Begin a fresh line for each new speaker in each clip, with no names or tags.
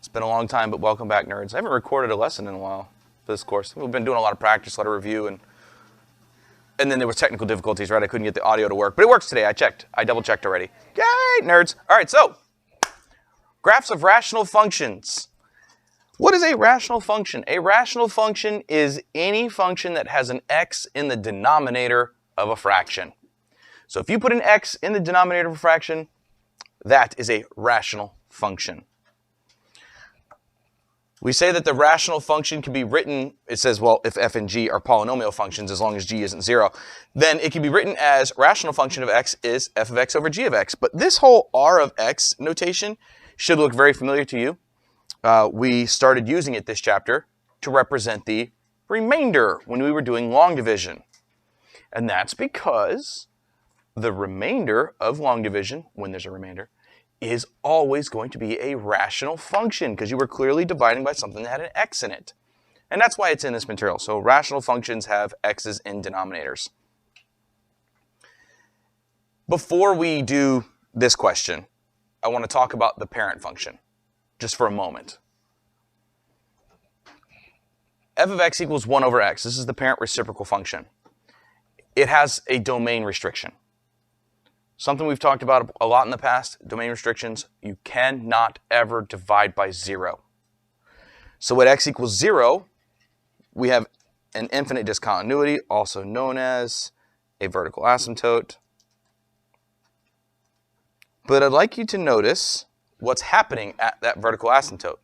It's been a long time, but welcome back, nerds. I haven't recorded a lesson in a while for this course. We've been doing a lot of practice, a lot of review, and then there were technical difficulties, right? I couldn't get the audio to work, but it works today. I checked. I double-checked already. Yay, nerds. All right, so graphs of rational functions. What is a rational function? A rational function is any function that has an x in the denominator of a fraction. So if you put an x in the denominator of a fraction, that is a rational function. We say that the rational function can be written, it says, well, if f and g are polynomial functions, as long as g isn't 0, then it can be written as rational function of x is f of x over g of x. But this whole r of x notation should look very familiar to you. We started using it this chapter to represent the remainder when we were doing long division. And that's because the remainder of long division, when there's a remainder, is always going to be a rational function because you were clearly dividing by something that had an x in it. And that's why it's in this material. So rational functions have x's in denominators. Before we do this question, I want to talk about the parent function just for a moment. F of x equals 1 over x. This is the parent reciprocal function. It has a domain restriction. Something we've talked about a lot in the past, domain restrictions, you cannot ever divide by 0. So at x equals 0, we have an infinite discontinuity, also known as a vertical asymptote. But I'd like you to notice what's happening at that vertical asymptote.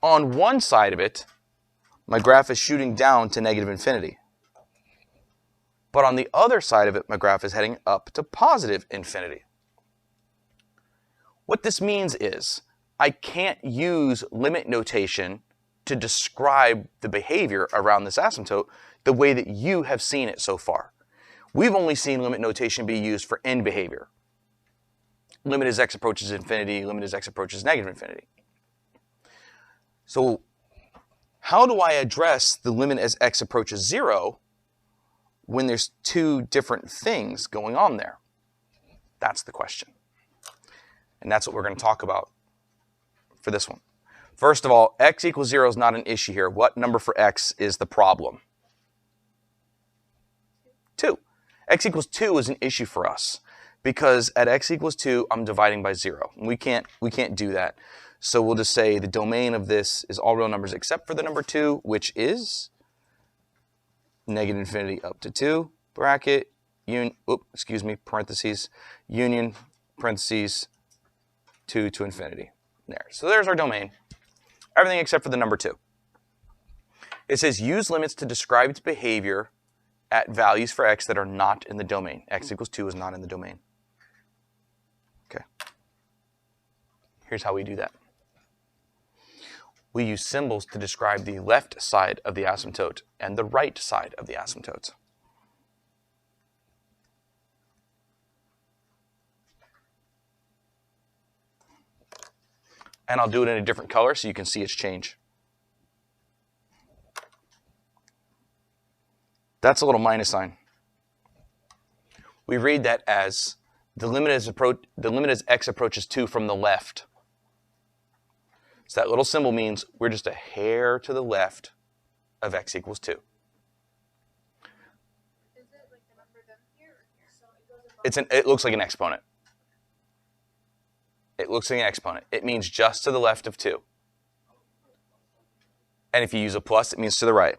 On one side of it, my graph is shooting down to negative infinity. But on the other side of it, my graph is heading up to positive infinity. What this means is I can't use limit notation to describe the behavior around this asymptote the way that you have seen it so far. We've only seen limit notation be used for end behavior. Limit as x approaches infinity, limit as x approaches negative infinity. So how do I address the limit as x approaches 0 when there's two different things going on there? That's the question. And that's what we're going to talk about for this one. First of all, x equals 0 is not an issue here. What number for x is the problem? 2. X equals 2 is an issue for us because at x equals 2, I'm dividing by 0. And we can't do that. So we'll just say the domain of this is all real numbers except for the number 2, which is negative infinity up to 2, bracket, parentheses, union, parentheses, 2 to infinity. There. So there's our domain. Everything except for the number 2. It says use limits to describe its behavior at values for x that are not in the domain. X equals 2 is not in the domain. Okay. Here's how we do that. We use symbols to describe the left side of the asymptote and the right side of the asymptote. And I'll do it in a different color so you can see its change. That's a little minus sign. We read that as the limit as x approaches 2 from the left. So that little symbol means we're just a hair to the left of x equals 2. Is
it like the number down here or here? So it goes above.
It looks like an exponent. It looks like an exponent. It means just to the left of 2. And if you use a plus, it means to the right.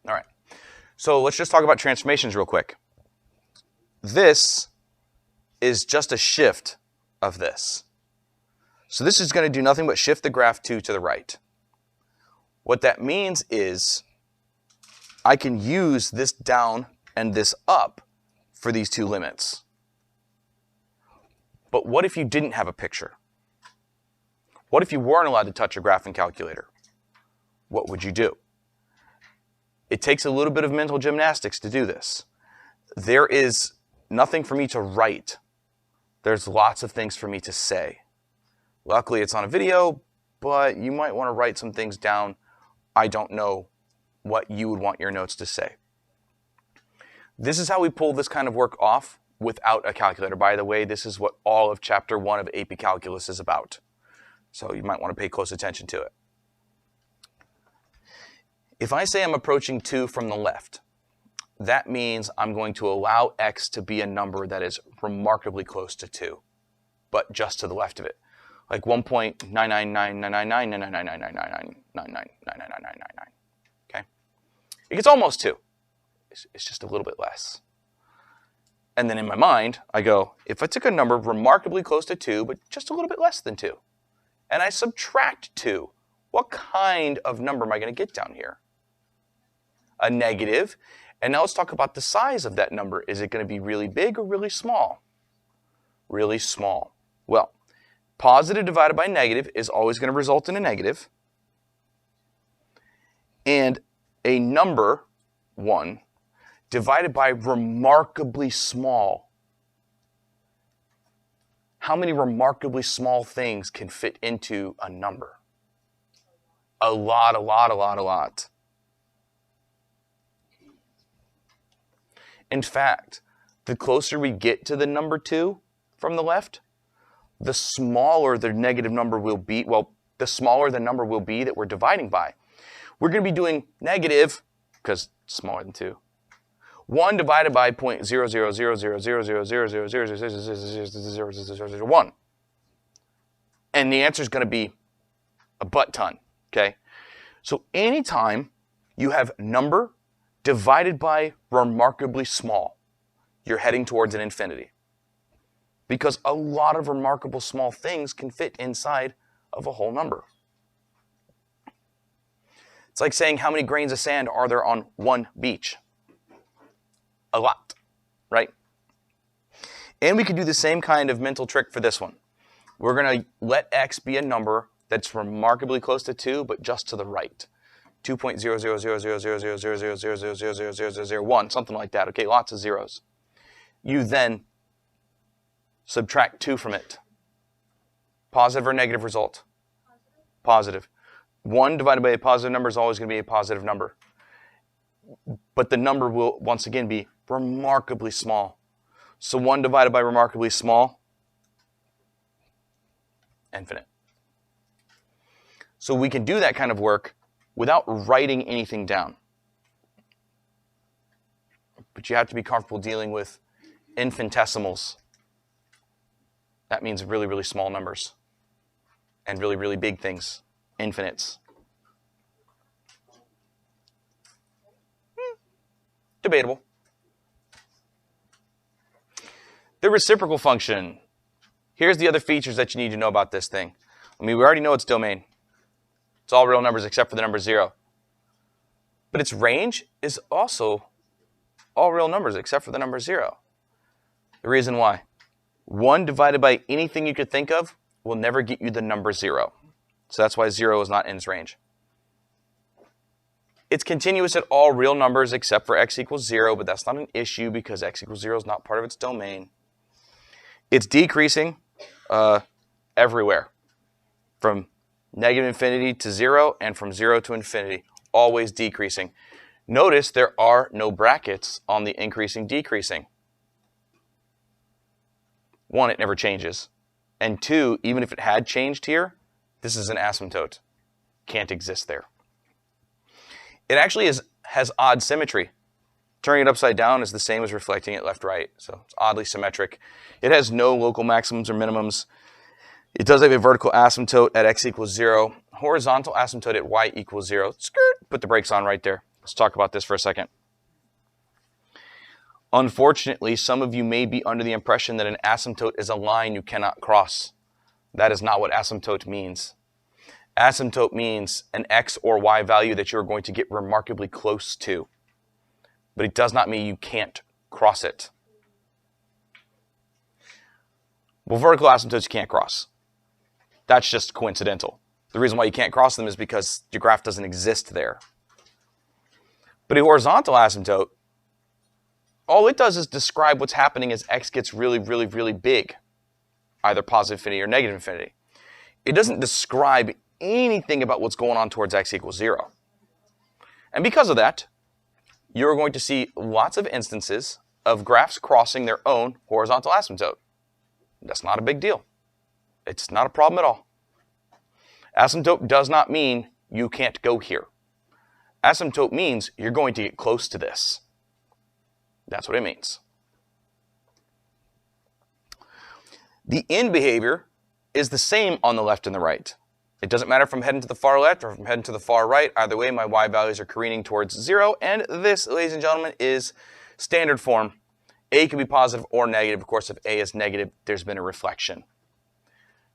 All right, so let's just talk about transformations real quick. This is just a shift of this. So this is going to do nothing but shift the graph 2 to the right. What that means is I can use this down and this up for these two limits. But what if you didn't have a picture? What if you weren't allowed to touch a graphing calculator? What would you do? It takes a little bit of mental gymnastics to do this. There is nothing for me to write. There's lots of things for me to say. Luckily, it's on a video, but you might want to write some things down I don't know what you would want your notes to say. This is how we pull this kind of work off without a calculator. By the way, this is what all of Chapter 1 of AP Calculus is about. So you might want to pay close attention to it. If I say I'm approaching 2 from the left, that means I'm going to allow x to be a number that is remarkably close to 2, but just to the left of it. Like 1.99999999999999999. Okay? It gets almost 2. It's just a little bit less. And then in my mind, I go, if I took a number remarkably close to 2, but just a little bit less than 2, and I subtract 2, what kind of number am I going to get down here? A negative. And now let's talk about the size of that number. Is it going to be really big or really small? Really small. Well, positive divided by negative is always going to result in a negative. And a number, 1, divided by remarkably small. How many remarkably small things can fit into a number? A lot, a lot, a lot, a lot. In fact, the closer we get to the number 2 from the left, the smaller the negative number will be. Well, the smaller the number will be that we're dividing by. We're going to be doing negative, because it's smaller than 2, 1 divided by 0.000000000000000001. And the answer is going to be a butt ton, okay? So anytime you have number divided by remarkably small, you're heading towards an infinity. Because a lot of remarkable small things can fit inside of a whole number. It's like saying how many grains of sand are there on one beach? A lot, right? And we could do the same kind of mental trick for this one. We're going to let x be a number that's remarkably close to 2, but just to the right. 2.00000000000000001, something like that. Okay, lots of zeros. You then subtract 2 from it. Positive or negative result? Positive. 1 divided by a positive number is always going to be a positive number. But the number will once again be remarkably small. So 1 divided by remarkably small, infinite. So we can do that kind of work without writing anything down. But you have to be comfortable dealing with infinitesimals. That means really, really small numbers. And really, really big things. Infinites. Debatable. The reciprocal function. Here's the other features that you need to know about this thing. I mean, we already know its domain. It's all real numbers except for the number 0. But its range is also all real numbers except for the number 0. The reason why. 1 divided by anything you could think of will never get you the number 0. So that's why 0 is not in its range. It's continuous at all real numbers except for x equals 0, but that's not an issue because x equals 0 is not part of its domain. It's decreasing everywhere, from negative infinity to 0 and from 0 to infinity, always decreasing. Notice there are no brackets on the increasing decreasing. 1, it never changes. And 2, even if it had changed here, this is an asymptote. Can't exist there. It actually has odd symmetry. Turning it upside down is the same as reflecting it left-right, so it's oddly symmetric. It has no local maximums or minimums. It does have a vertical asymptote at x equals 0, horizontal asymptote at y equals 0. Skirt, put the brakes on right there. Let's talk about this for a second. Unfortunately, some of you may be under the impression that an asymptote is a line you cannot cross. That is not what asymptote means. Asymptote means an x or y value that you're going to get remarkably close to. But it does not mean you can't cross it. Well, vertical asymptotes you can't cross. That's just coincidental. The reason why you can't cross them is because your graph doesn't exist there. But a horizontal asymptote, all it does is describe what's happening as x gets really, really, really big, either positive infinity or negative infinity. It doesn't describe anything about what's going on towards x equals 0. And because of that, you're going to see lots of instances of graphs crossing their own horizontal asymptote. That's not a big deal. It's not a problem at all. Asymptote does not mean you can't go here. Asymptote means you're going to get close to this. That's what it means. The end behavior is the same on the left and the right. It doesn't matter if I'm heading to the far left or if I'm heading to the far right. Either way, my y values are careening towards 0. And this, ladies and gentlemen, is standard form. A can be positive or negative. Of course, if A is negative, there's been a reflection.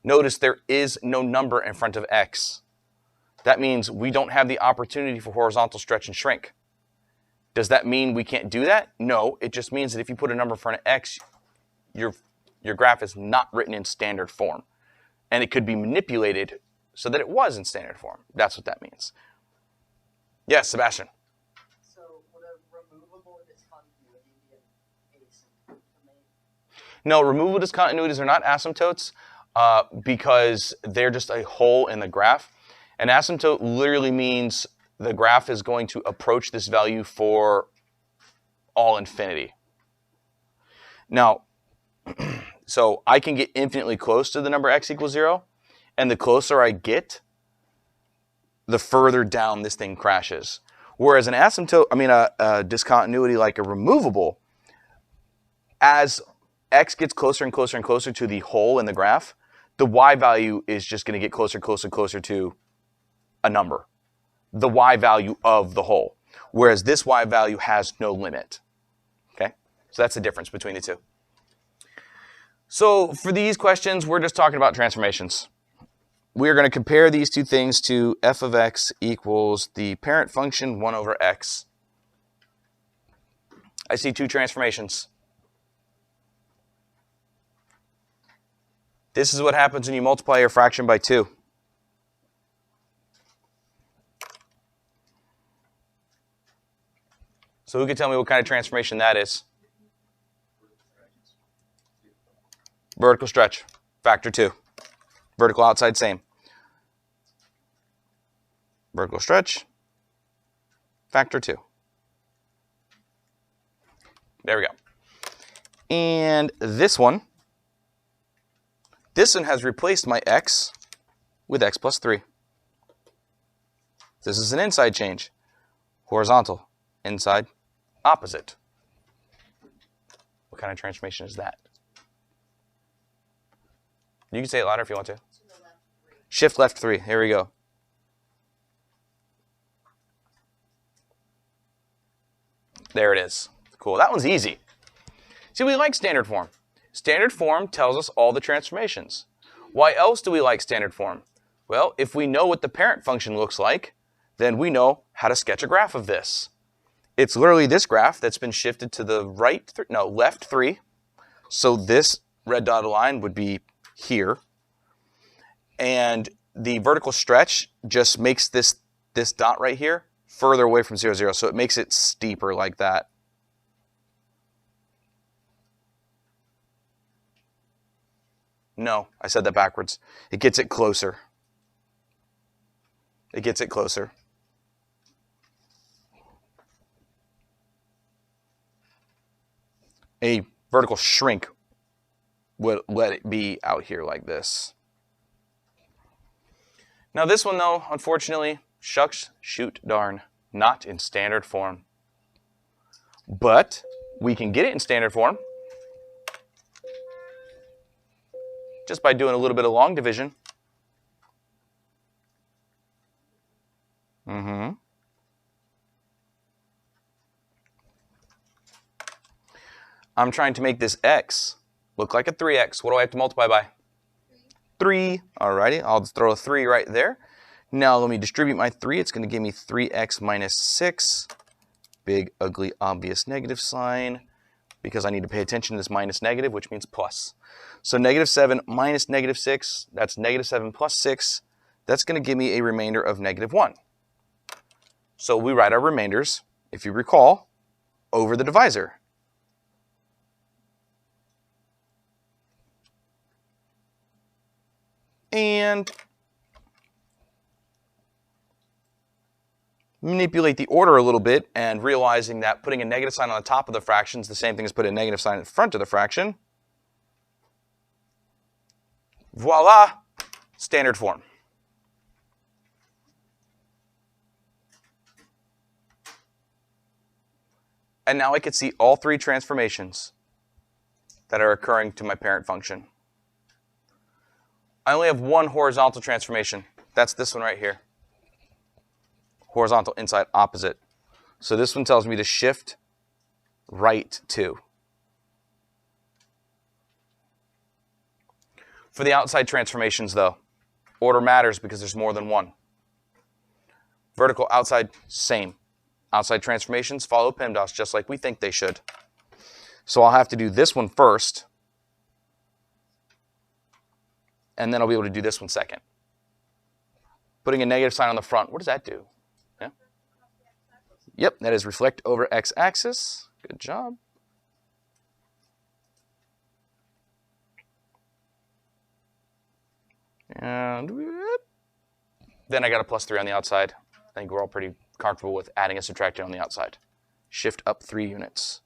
Notice there is no number in front of x. That means we don't have the opportunity for horizontal stretch and shrink. Does that mean we can't do that? No, it just means that if you put a number in front of x, your graph is not written in standard form. And it could be manipulated so that it was in standard form. That's what that means. Yes, Sebastian.
So would a removable discontinuity be an asymptote to me?
No, removable discontinuities are not asymptotes because they're just a hole in the graph. An asymptote literally means the graph is going to approach this value for all infinity. Now, so I can get infinitely close to the number x equals 0, and the closer I get, the further down this thing crashes. Whereas an asymptote, a discontinuity like a removable, as x gets closer and closer and closer to the hole in the graph, the y value is just going to get closer, closer, closer to a number, the y value of the hole. Whereas this y value has no limit. Okay, so that's the difference between the two. So for these questions, we're just talking about transformations. We're going to compare these two things to f of x equals the parent function 1 over x. I see two transformations. This is what happens when you multiply your fraction by 2. So who can tell me what kind of transformation that is? Vertical stretch, factor 2. Vertical outside, same. Vertical stretch, factor 2. There we go. And this one has replaced my x with x plus 3. This is an inside change. Horizontal, inside, opposite. What kind of transformation is that? You can say it louder if you want to. Shift left 3. Here we go. There it is. Cool. That one's easy. See, we like standard form. Standard form tells us all the transformations. Why else do we like standard form? Well, if we know what the parent function looks like, then we know how to sketch a graph of this. It's literally this graph that's been shifted to the left 3. So this red dotted line would be here. And the vertical stretch just makes this dot right here further away from 0, 0. So it makes it steeper like that. No, I said that backwards. It gets it closer. It gets it closer. A vertical shrink would let it be out here like this. Now this one though, unfortunately, shucks, shoot, darn, not in standard form. But we can get it in standard form just by doing a little bit of long division. I'm trying to make this x look like a 3x. What do I have to multiply by? 3. Alrighty, I'll just throw a 3 right there. Now let me distribute my 3. It's going to give me 3x minus 6. Big, ugly, obvious negative sign, because I need to pay attention to this minus negative, which means plus. So negative 7 minus negative 6, that's negative 7 plus 6. That's going to give me a remainder of negative 1. So we write our remainders, if you recall, over the divisor. And manipulate the order a little bit and realizing that putting a negative sign on the top of the fraction is the same thing as putting a negative sign in front of the fraction. Voila, standard form. And now I could see all three transformations that are occurring to my parent function. I only have one horizontal transformation. That's this one right here. Horizontal, inside, opposite. So this one tells me to shift right 2. For the outside transformations, though, order matters because there's more than one. Vertical, outside, same. Outside transformations follow PEMDAS just like we think they should. So I'll have to do this one first, and then I'll be able to do this one second. Putting a negative sign on the front, what does that do? Yeah? Yep, that is reflect over x-axis. Good job. And then I got a +3 on the outside. I think we're all pretty comfortable with adding and subtracting on the outside. Shift up 3 units.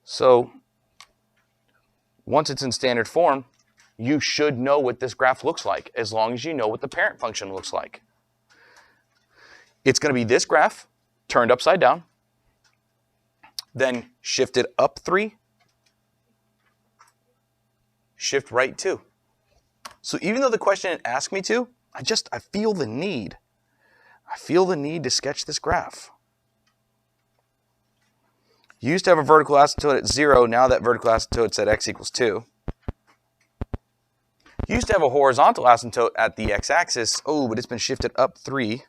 So once it's in standard form, you should know what this graph looks like as long as you know what the parent function looks like. It's going to be this graph turned upside down, then shifted up 3, shift right 2. So even though the question didn't ask me to, I feel the need. I feel the need to sketch this graph. You used to have a vertical asymptote at 0. Now that vertical asymptote's at x equals 2. You used to have a horizontal asymptote at the x-axis. Oh, but it's been shifted up 3.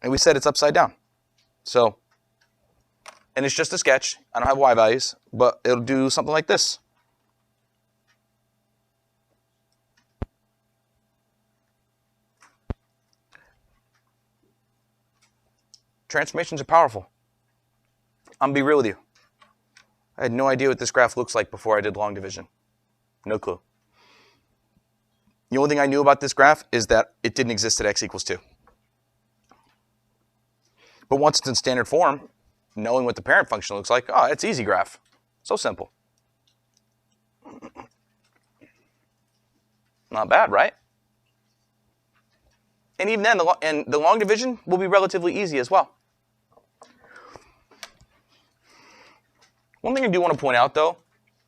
And we said it's upside down. So, and it's just a sketch. I don't have y values, but it'll do something like this. Transformations are powerful. I'm going to be real with you. I had no idea what this graph looks like before I did long division. No clue. The only thing I knew about this graph is that it didn't exist at x equals 2. But once it's in standard form, knowing what the parent function looks like, oh, it's easy graph. So simple. Not bad, right? And even then, the long division will be relatively easy as well. One thing I do want to point out, though,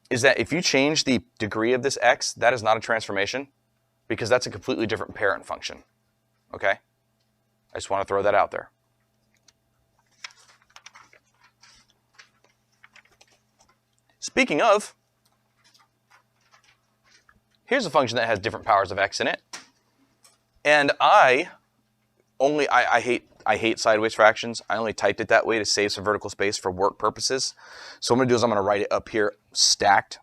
is that if you change the degree of this x, that is not a transformation, because that's a completely different parent function. Okay? I just want to throw that out there. Speaking of, here's a function that has different powers of x in it. And I hate sideways fractions. I only typed it that way to save some vertical space for work purposes. So what I'm going to do is I'm going to write it up here stacked.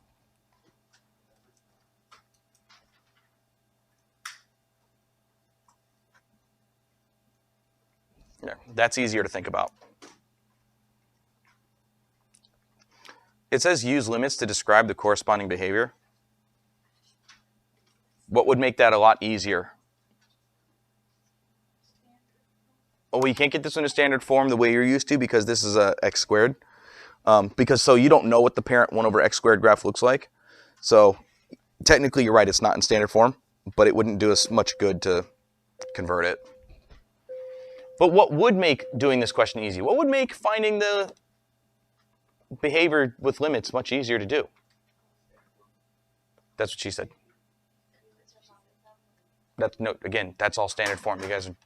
Yeah, that's easier to think about. It says use limits to describe the corresponding behavior. What would make that a lot easier? Oh, well, you can't get this into standard form the way you're used to because this is a x squared. So you don't know what the parent 1 over x squared graph looks like. So technically you're right, it's not in standard form, but it wouldn't do us much good to convert it. But what would make doing this question easy? What would make finding the behavior with limits much easier to do? That's what she said. Again, that's all standard form. You guys are...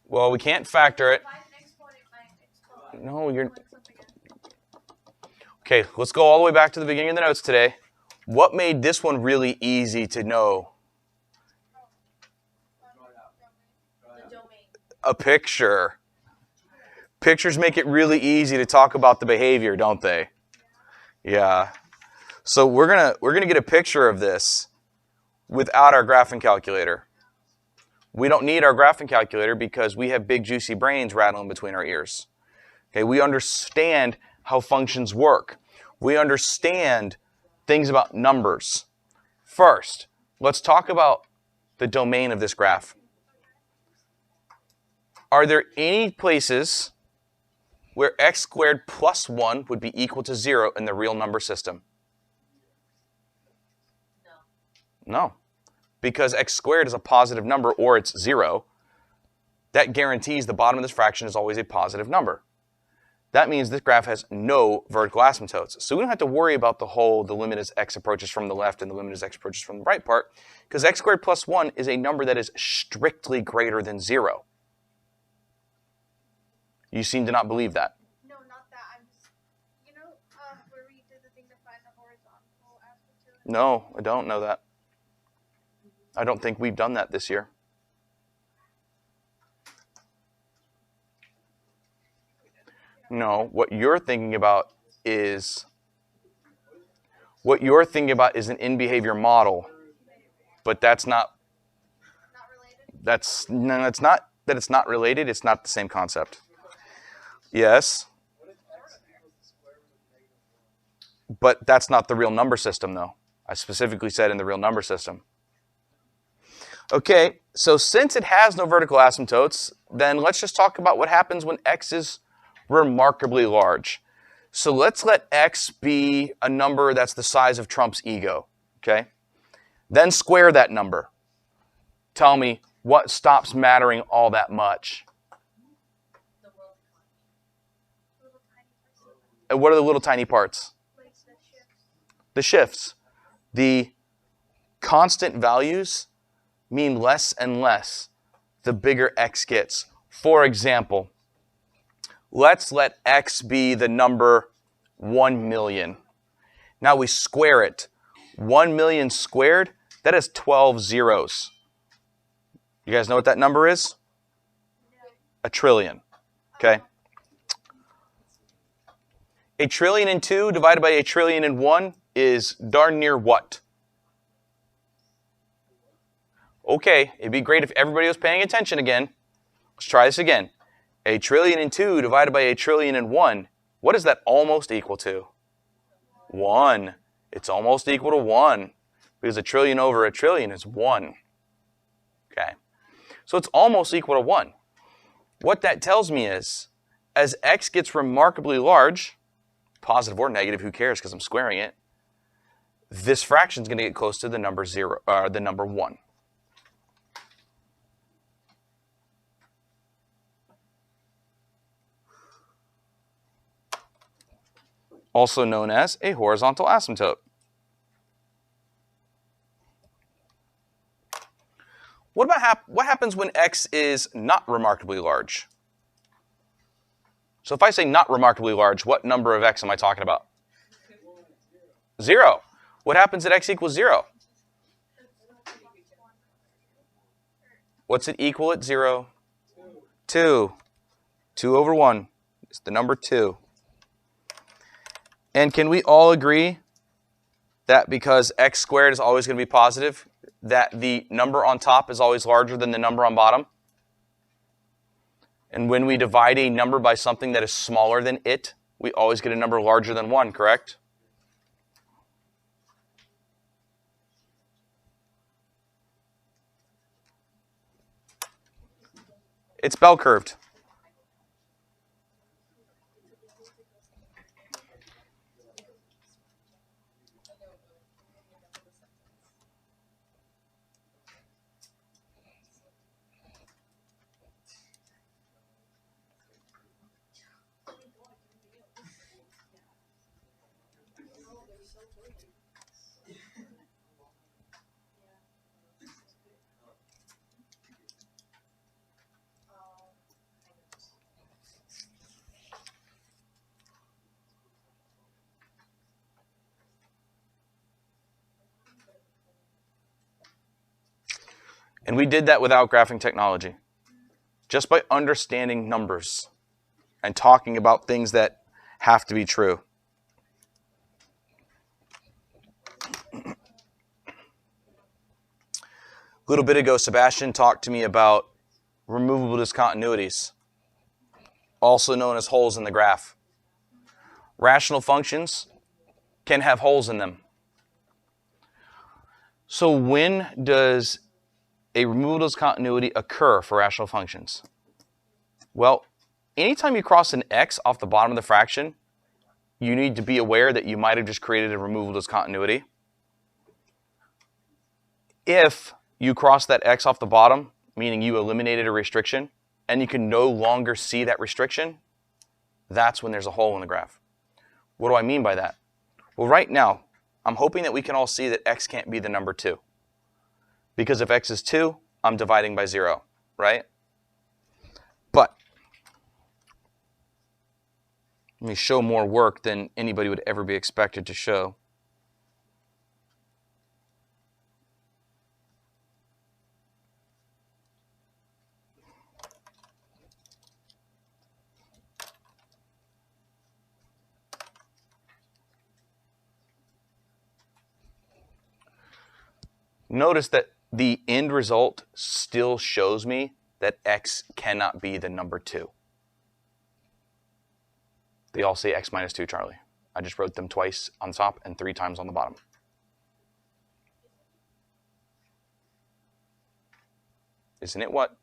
Well, we can't factor it. No, you're... Okay, let's go all the way back to the beginning of the notes today. What made this one really easy to know? A picture. Pictures make it really easy to talk about the behavior, don't they? Yeah. So we're gonna get a picture of this without our graphing calculator. We don't need our graphing calculator because we have big juicy brains rattling between our ears. Okay, we understand how functions work. We understand things about numbers. First, let's talk about the domain of this graph. Are there any places where x squared plus 1 would be equal to 0 in the real number system? No. Because x squared is a positive number, or it's 0. That guarantees the bottom of this fraction is always a positive number. That means this graph has no vertical asymptotes. So we don't have to worry about the limit as x approaches from the left and the limit as x approaches from the right part, because x squared plus 1 is a number that is strictly greater than 0. You seem to not believe that.
No, not that. I'm just, where we did the thing to find the horizontal asymptote.
No, I don't know that. I don't think we've done that this year. No, what you're thinking about is an in-behavior model, but that's not.
Not related?
That's not that it's not related. It's not the same concept. Yes, but that's not the real number system, though. I specifically said in the real number system. Okay, so since it has no vertical asymptotes, then let's just talk about what happens when x is remarkably large. So let's let x be a number that's the size of Trump's ego, okay? Then square that number. Tell me what stops mattering all that much. And what are the little tiny parts?
Like the shifts.
The shifts. The constant values mean less and less the bigger x gets. For example, let's let x be the number 1 million. Now we square it. 1 million squared, that is 12 zeros. You guys know what that number is? A trillion. Okay? A trillion and 2 divided by a trillion and 1 is darn near what? Okay, it'd be great if everybody was paying attention again. Let's try this again. A trillion and 2 divided by a trillion and 1. What is that almost equal to? 1. It's almost equal to 1. Because a trillion over a trillion is 1. Okay. So it's almost equal to 1. What that tells me is, as x gets remarkably large, positive or negative, who cares because I'm squaring it, this fraction is going to get close to the number 1. Also known as a horizontal asymptote. What happens when x is not remarkably large? So if I say not remarkably large, what number of x am I talking about? 0. What happens at x equals 0? What's it equal at 0? 2. 2 over 1 is the number 2. And can we all agree that because x squared is always going to be positive, that the number on top is always larger than the number on bottom? And when we divide a number by something that is smaller than it, we always get a number larger than 1, correct? It's bell curved. And we did that without graphing technology. Just by understanding numbers and talking about things that have to be true. A little bit ago, Sebastian talked to me about removable discontinuities, also known as holes in the graph. Rational functions can have holes in them. So when does a removal discontinuity occur for rational functions? Well, anytime you cross an x off the bottom of the fraction, you need to be aware that you might have just created a removal discontinuity. If you cross that x off the bottom, meaning you eliminated a restriction, and you can no longer see that restriction, that's when there's a hole in the graph. What do I mean by that? Well, right now, I'm hoping that we can all see that x can't be the number 2. Because if x is 2, I'm dividing by 0, right? But let me show more work than anybody would ever be expected to show. Notice that the end result still shows me that x cannot be the number 2. They all say x minus 2, Charlie. I just wrote them twice on top and 3 times on the bottom. Isn't it what?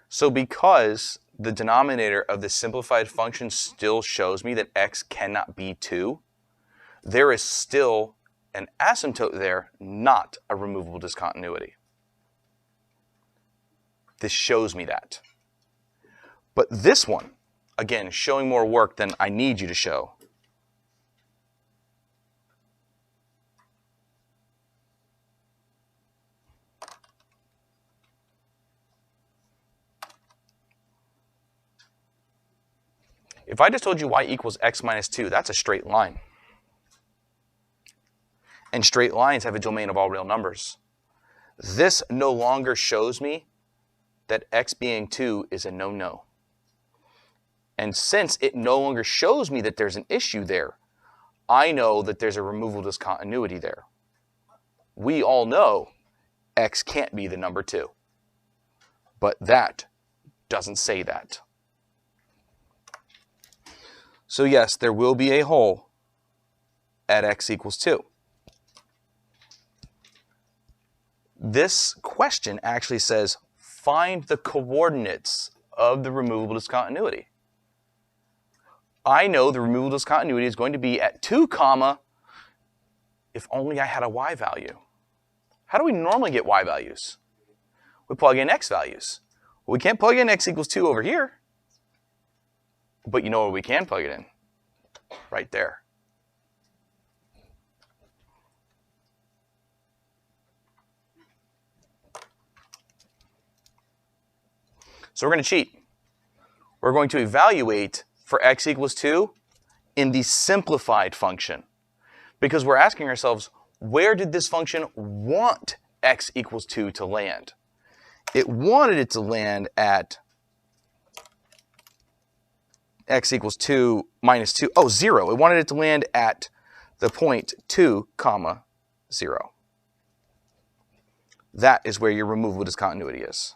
So because the denominator of the simplified function still shows me that x cannot be 2, there is still an asymptote there, not a removable discontinuity. This shows me that. But this one, again, showing more work than I need you to show. If I just told you y equals x minus 2, that's a straight line. And straight lines have a domain of all real numbers. This no longer shows me that x being 2 is a no-no. And since it no longer shows me that there's an issue there, I know that there's a removable discontinuity there. We all know x can't be the number 2. But that doesn't say that. So yes, there will be a hole at x equals 2. This question actually says, find the coordinates of the removable discontinuity. I know the removable discontinuity is going to be at 2 comma, if only I had a y value. How do we normally get y values? We plug in x values. Well, we can't plug in x equals 2 over here. But you know where we can plug it in? Right there. So we're going to cheat. We're going to evaluate for x equals 2 in the simplified function. Because we're asking ourselves, where did this function want x equals 2 to land? It wanted it to land at x equals 2 minus 2. Oh, 0. It wanted it to land at the point 2 comma 0. That is where your removable discontinuity is.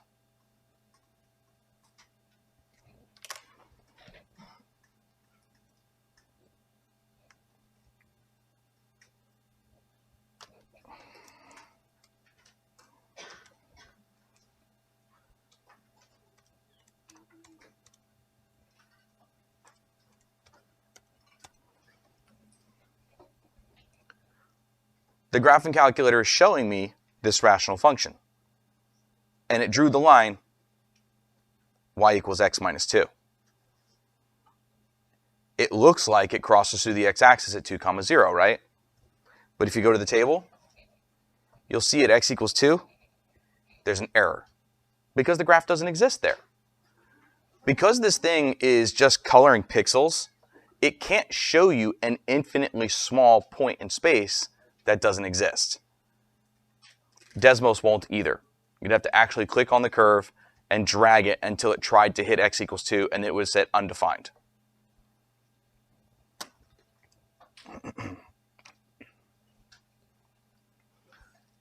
The graphing calculator is showing me this rational function. And it drew the line y equals x minus 2. It looks like it crosses through the x-axis at 2 comma 0, right? But if you go to the table, you'll see at x equals 2, there's an error. Because the graph doesn't exist there. Because this thing is just coloring pixels, it can't show you an infinitely small point in space that doesn't exist. Desmos won't either. You'd have to actually click on the curve and drag it until it tried to hit x equals 2 and it was set undefined.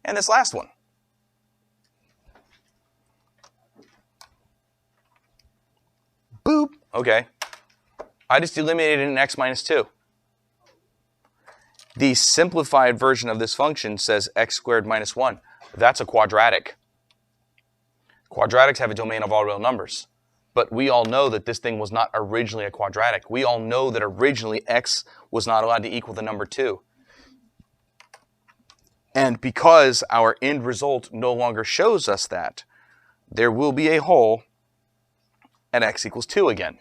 And this last one. Boop. Okay. I just eliminated an x minus 2. The simplified version of this function says x squared minus 1. That's a quadratic. Quadratics have a domain of all real numbers. But we all know that this thing was not originally a quadratic. We all know that originally x was not allowed to equal the number 2. And because our end result no longer shows us that, there will be a hole at x equals 2 again.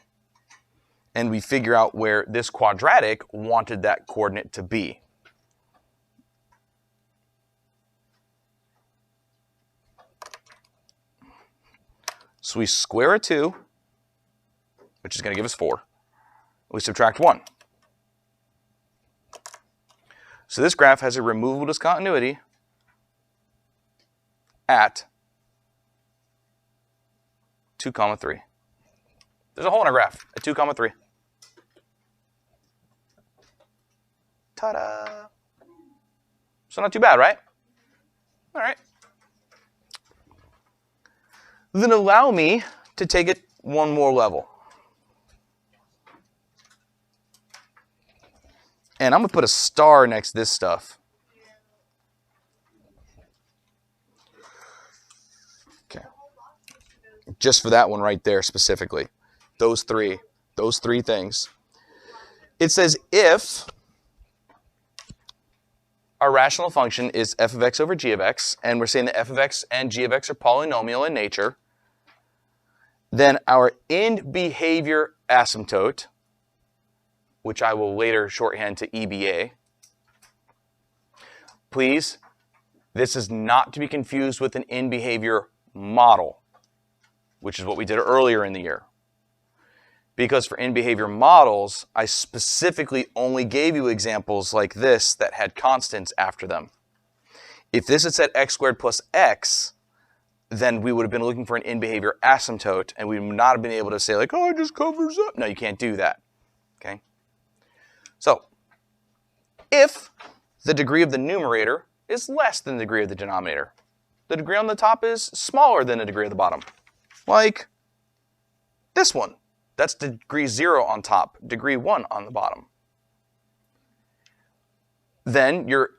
And we figure out where this quadratic wanted that coordinate to be. So we square a 2, which is going to give us 4. We subtract 1. So this graph has a removable discontinuity at 2, 3. There's a hole in our graph at 2, 3. Ta-da! So not too bad, right? All right. Then allow me to take it one more level. And I'm going to put a star next to this stuff. Okay. Just for that one right there specifically. Those three things. It says if our rational function is f of x over g of x, and we're saying that f of x and g of x are polynomial in nature, then our end behavior asymptote, which I will later shorthand to EBA. Please, this is not to be confused with an end behavior model, which is what we did earlier in the year. Because for end behavior models, I specifically only gave you examples like this that had constants after them. If this had said x squared plus x, then we would have been looking for an end behavior asymptote, and we would not have been able to say like, oh, it just covers up. No, you can't do that. Okay. So, if the degree of the numerator is less than the degree of the denominator, the degree on the top is smaller than the degree of the bottom, like this one. That's degree 0 on top, degree 1 on the bottom. Then your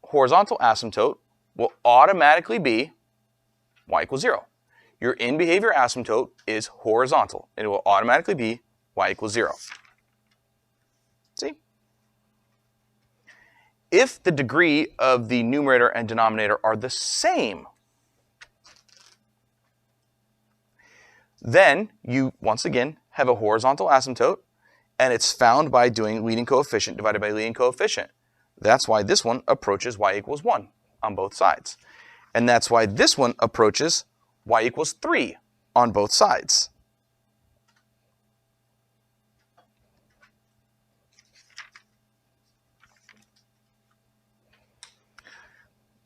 horizontal asymptote will automatically be y equals 0. Your end behavior asymptote is horizontal, and it will automatically be y equals 0. See? If the degree of the numerator and denominator are the same, then you, once again, have a horizontal asymptote, and it's found by doing leading coefficient divided by leading coefficient. That's why this one approaches y equals 1 on both sides. And that's why this one approaches y equals 3 on both sides.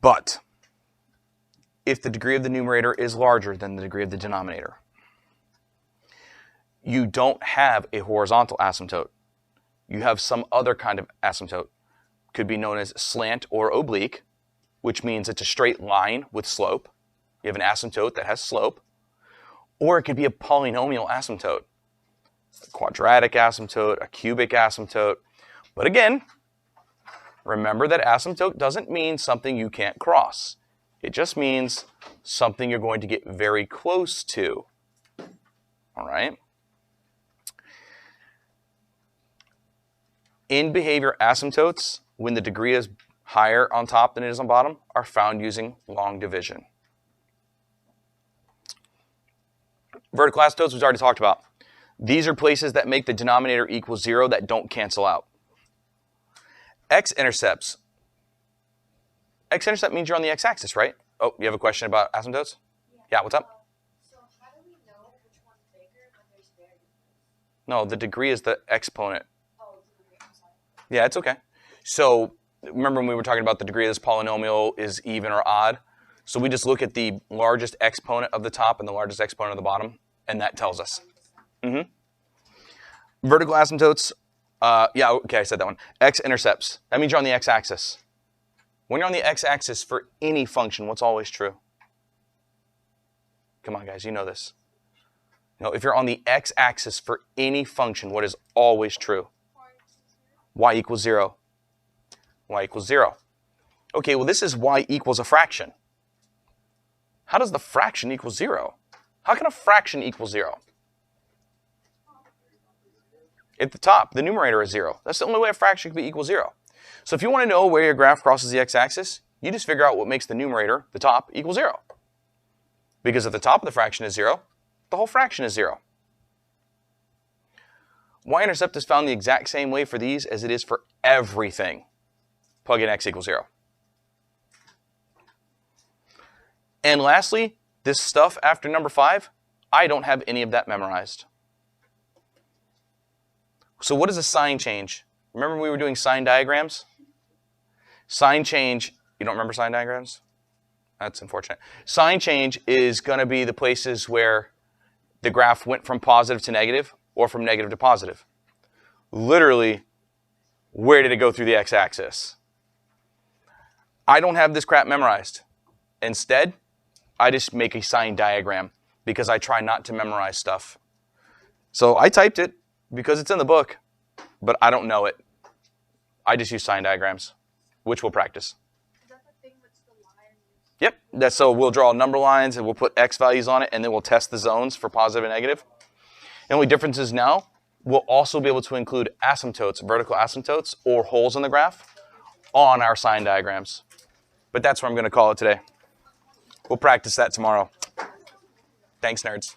But if the degree of the numerator is larger than the degree of the denominator, you don't have a horizontal asymptote. You have some other kind of asymptote. Could be known as slant or oblique, which means it's a straight line with slope. You have an asymptote that has slope. Or it could be a polynomial asymptote. A quadratic asymptote, a cubic asymptote. But again, remember that asymptote doesn't mean something you can't cross. It just means something you're going to get very close to. All right? In behavior asymptotes, when the degree is higher on top than it is on bottom, are found using long division. Vertical asymptotes, we've already talked about. These are places that make the denominator equal 0 that don't cancel out. X-intercepts. X-intercept means you're on the x-axis, right? Oh, you have a question about asymptotes? Yeah, what's up?
So how do we know which one's bigger when there's variables?
No, the degree is the exponent.
Oh, the degree, I'm sorry.
Yeah, it's okay. So remember when we were talking about the degree of this polynomial is even or odd? So we just look at the largest exponent of the top and the largest exponent of the bottom, and that tells us. Vertical asymptotes, yeah, okay, I said that one. X-intercepts, that means you're on the x-axis. When you're on the x-axis for any function, what's always true? Come on, guys, you know this. No, if you're on the x-axis for any function, what is always true? Y equals 0. Y equals 0. Okay, well this is y equals a fraction. How does the fraction equal 0? How can a fraction equal 0? At the top, the numerator is 0. That's the only way a fraction can be equal 0. So if you want to know where your graph crosses the x-axis, you just figure out what makes the numerator, the top, equal 0. Because if the top of the fraction is 0, the whole fraction is 0. Y-intercept is found the exact same way for these as it is for everything. Plug in x equals 0. And lastly, this stuff after number 5, I don't have any of that memorized. So what is a sign change? Remember we were doing sign diagrams? Sign change, you don't remember sign diagrams? That's unfortunate. Sign change is going to be the places where the graph went from positive to negative or from negative to positive. Literally, where did it go through the x-axis? I don't have this crap memorized. Instead, I just make a sign diagram because I try not to memorize stuff. So I typed it because it's in the book, but I don't know it. I just use sign diagrams, which we'll practice.
Is that the thing with the line?
Yep, that's so we'll draw number lines and we'll put x values on it and then we'll test the zones for positive and negative. The only difference is now we'll also be able to include asymptotes, vertical asymptotes, or holes in the graph on our sign diagrams. But that's what I'm going to call it today. We'll practice that tomorrow. Thanks, nerds.